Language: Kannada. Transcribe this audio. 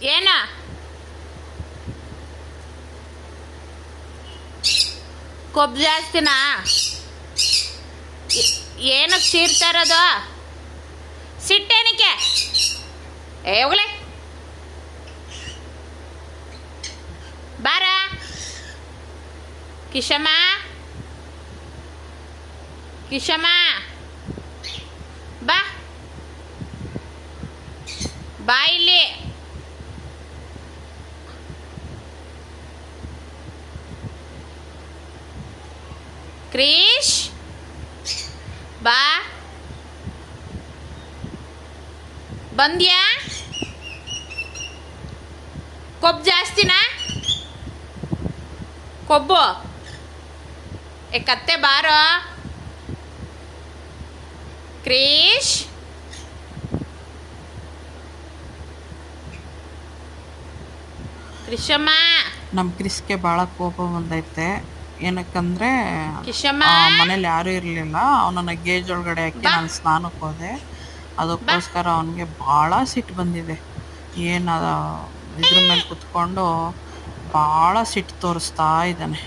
ಏನ ಕೊಬ್ಬು ಜಾಸ್ತಿನಾ? ಏನಕ್ಕೆ ಚೀರ್ತಾ ಇರೋದು? ಸಿಟ್ಟೇನಕ್ಕೆ? ಹೋಗ್ಲೆ ಬಾರ ಕಿಶಮ್ಮ, ಕಿಶಮ್ಮ ಬಾ, ಬಾ ಇಲ್ಲಿ. ಕ್ರೀಶ್ ಬಾ, ಬಂದ್ಯಾ? ಕೊಬ್ಬು ಜಾಸ್ತಿನಾ? ಕೊಬ್ಬು ಕತ್ತೆ ಬಾರೋ ಕ್ರೀಶ್. ಕ್ರಿಶಮ್ಮ, ನಮ್ಮ ಕ್ರಿಸ್ಗೆ ಭಾಳ ಕೋಪ ಬಂದೈತೆ. ಏನಕ್ಕಂದರೆ ಕಿಶಮ್ಮ ಮನೇಲಿ ಯಾರೂ ಇರಲಿಲ್ಲ. ಅವನನ್ನು ಗೇಜ್ ಒಳಗಡೆ ಹಾಕಿ ನಾನು ಸ್ನಾನಕ್ಕೆ ಹೋದೆ. ಅದಕ್ಕೋಸ್ಕರ ಅವನಿಗೆ ಭಾಳ ಸಿಟ್ಟು ಬಂದಿದೆ. ಏನು ಇದ್ರ ಮೇಲೆ ಕುತ್ಕೊಂಡು ಭಾಳ ಸಿಟ್ಟು ತೋರಿಸ್ತಾ ಇದ್ದಾನೆ.